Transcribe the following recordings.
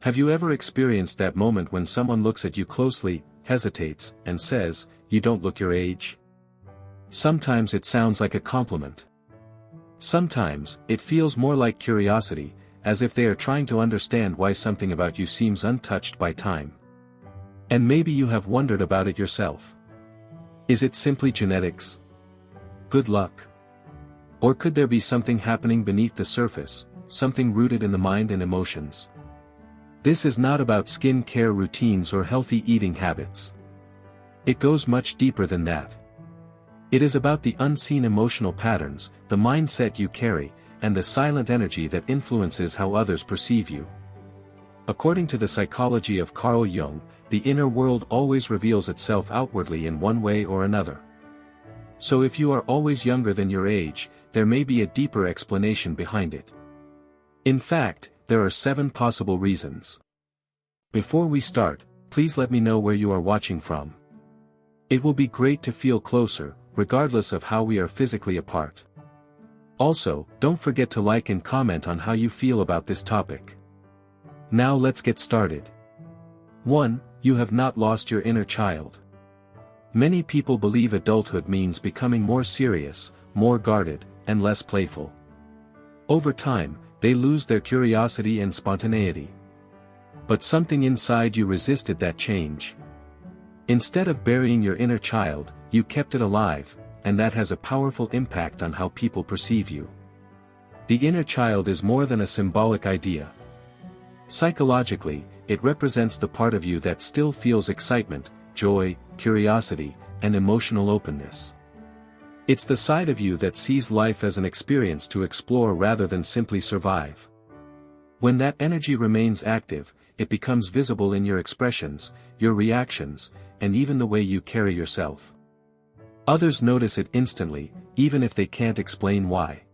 Have you ever experienced that moment when someone looks at you closely, hesitates, and says, "You don't look your age"? Sometimes it sounds like a compliment. Sometimes, it feels more like curiosity, as if they are trying to understand why something about you seems untouched by time. And maybe you have wondered about it yourself. Is it simply genetics? Good luck. Or could there be something happening beneath the surface, something rooted in the mind and emotions? This is not about skin care routines or healthy eating habits. It goes much deeper than that. It is about the unseen emotional patterns, the mindset you carry, and the silent energy that influences how others perceive you. According to the psychology of Carl Jung, the inner world always reveals itself outwardly in one way or another. So if you are always younger than your age, there may be a deeper explanation behind it. In fact, there are 7 possible reasons. Before we start, please let me know where you are watching from. It will be great to feel closer, regardless of how we are physically apart. Also, don't forget to like and comment on how you feel about this topic. Now let's get started. 1. You have not lost your inner child. Many people believe adulthood means becoming more serious, more guarded, and less playful. Over time, they lose their curiosity and spontaneity. But something inside you resisted that change. Instead of burying your inner child, you kept it alive, and that has a powerful impact on how people perceive you. The inner child is more than a symbolic idea. Psychologically, it represents the part of you that still feels excitement, joy, curiosity, and emotional openness. It's the side of you that sees life as an experience to explore rather than simply survive. When that energy remains active, it becomes visible in your expressions, your reactions, and even the way you carry yourself. Others notice it instantly, even if they can't explain why.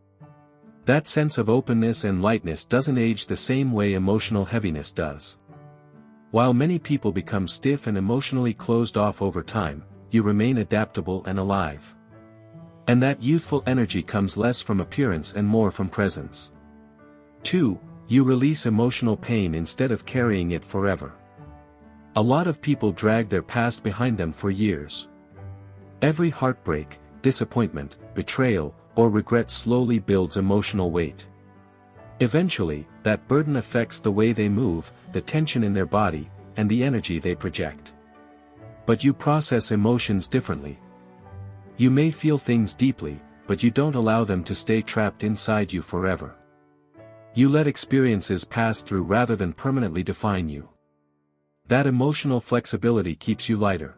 That sense of openness and lightness doesn't age the same way emotional heaviness does. While many people become stiff and emotionally closed off over time, you remain adaptable and alive. And that youthful energy comes less from appearance and more from presence. 2. You release emotional pain instead of carrying it forever. A lot of people drag their past behind them for years. Every heartbreak, disappointment, betrayal, or regret slowly builds emotional weight. Eventually, that burden affects the way they move, the tension in their body, and the energy they project. But you process emotions differently. You may feel things deeply, but you don't allow them to stay trapped inside you forever. You let experiences pass through rather than permanently define you. That emotional flexibility keeps you lighter.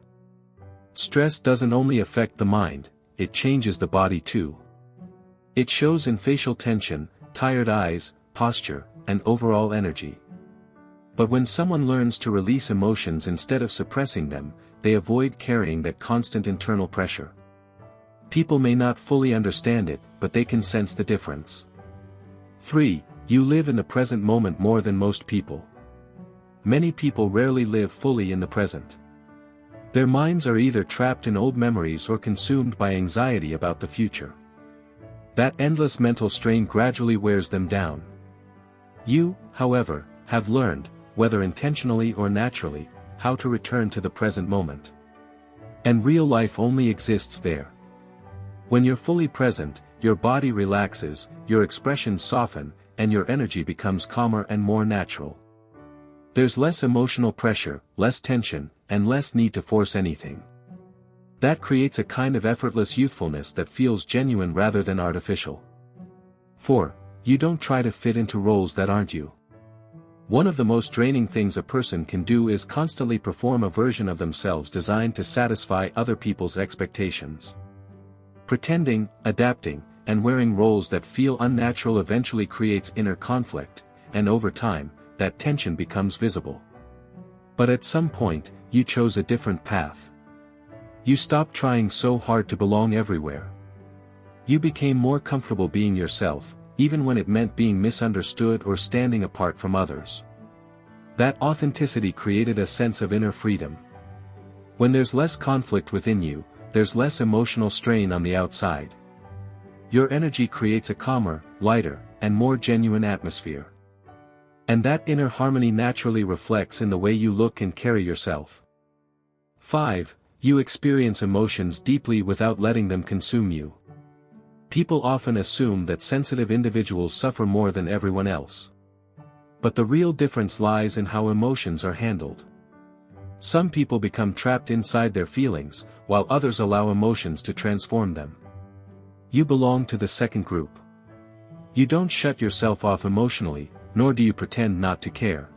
Stress doesn't only affect the mind, it changes the body too. It shows in facial tension, tired eyes, posture, and overall energy. But when someone learns to release emotions instead of suppressing them, they avoid carrying that constant internal pressure. People may not fully understand it, but they can sense the difference. 3. You live in the present moment more than most people. Many people rarely live fully in the present. Their minds are either trapped in old memories or consumed by anxiety about the future. That endless mental strain gradually wears them down. You, however, have learned, whether intentionally or naturally, how to return to the present moment. And real life only exists there. When you're fully present, your body relaxes, your expressions soften, and your energy becomes calmer and more natural. There's less emotional pressure, less tension, and less need to force anything. That creates a kind of effortless youthfulness that feels genuine rather than artificial. 4. You don't try to fit into roles that aren't you. One of the most draining things a person can do is constantly perform a version of themselves designed to satisfy other people's expectations. Pretending, adapting, and wearing roles that feel unnatural eventually creates inner conflict, and over time, that tension becomes visible. But at some point, you chose a different path. You stopped trying so hard to belong everywhere. You became more comfortable being yourself, even when it meant being misunderstood or standing apart from others. That authenticity created a sense of inner freedom. When there's less conflict within you, there's less emotional strain on the outside. Your energy creates a calmer, lighter, and more genuine atmosphere. And that inner harmony naturally reflects in the way you look and carry yourself. 5. You experience emotions deeply without letting them consume you. People often assume that sensitive individuals suffer more than everyone else. But the real difference lies in how emotions are handled. Some people become trapped inside their feelings, while others allow emotions to transform them. You belong to the second group. You don't shut yourself off emotionally, nor do you pretend not to care.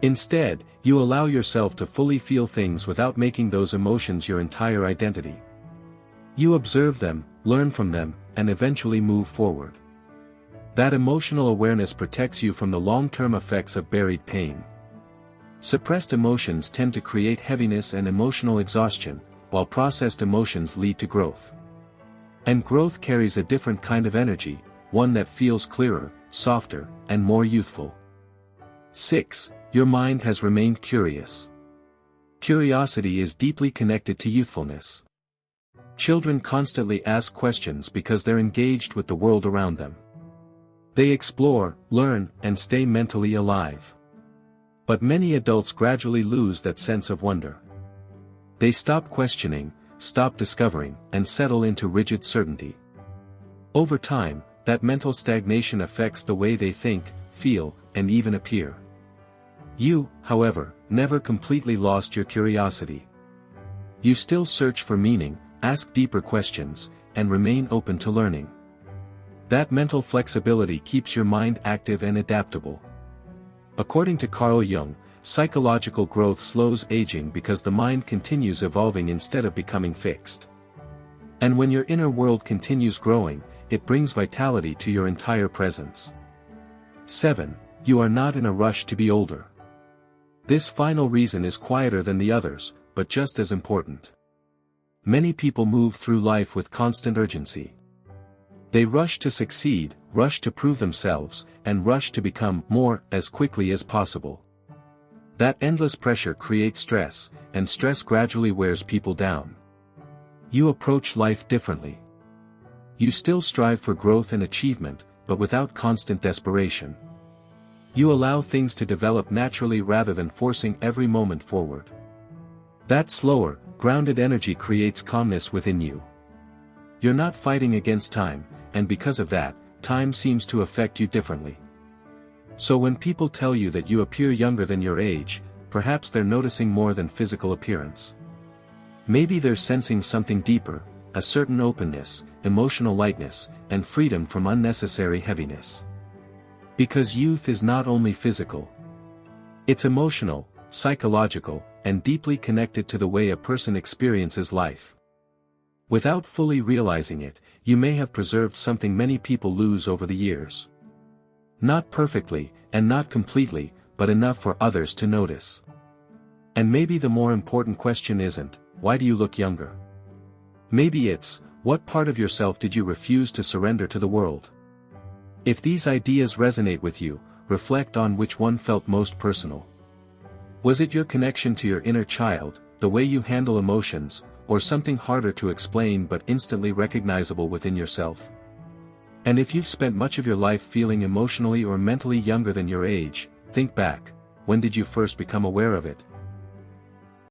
Instead, you allow yourself to fully feel things without making those emotions your entire identity. You observe them, learn from them, and eventually move forward. That emotional awareness protects you from the long-term effects of buried pain. Suppressed emotions tend to create heaviness and emotional exhaustion, while processed emotions lead to growth. And growth carries a different kind of energy, one that feels clearer, softer, and more youthful. 6. Your mind has remained curious. Curiosity is deeply connected to youthfulness. Children constantly ask questions because they're engaged with the world around them. They explore, learn, and stay mentally alive. But many adults gradually lose that sense of wonder. They stop questioning, stop discovering, and settle into rigid certainty. Over time, that mental stagnation affects the way they think, feel, and even appear. You, however, never completely lost your curiosity. You still search for meaning, ask deeper questions, and remain open to learning. That mental flexibility keeps your mind active and adaptable. According to Carl Jung, psychological growth slows aging because the mind continues evolving instead of becoming fixed. And when your inner world continues growing, it brings vitality to your entire presence. 7. You are not in a rush to be older. This final reason is quieter than the others, but just as important. Many people move through life with constant urgency. They rush to succeed, rush to prove themselves, and rush to become more as quickly as possible. That endless pressure creates stress, and stress gradually wears people down. You approach life differently. You still strive for growth and achievement, but without constant desperation. You allow things to develop naturally rather than forcing every moment forward. That slower, grounded energy creates calmness within you. You're not fighting against time, and because of that, time seems to affect you differently. So when people tell you that you appear younger than your age, perhaps they're noticing more than physical appearance. Maybe they're sensing something deeper, a certain openness, emotional lightness, and freedom from unnecessary heaviness. Because youth is not only physical. It's emotional, psychological, and deeply connected to the way a person experiences life. Without fully realizing it, you may have preserved something many people lose over the years. Not perfectly, and not completely, but enough for others to notice. And maybe the more important question isn't, why do you look younger? Maybe it's, what part of yourself did you refuse to surrender to the world? If these ideas resonate with you, reflect on which one felt most personal. Was it your connection to your inner child, the way you handle emotions, or something harder to explain but instantly recognizable within yourself? And if you've spent much of your life feeling emotionally or mentally younger than your age, think back, when did you first become aware of it?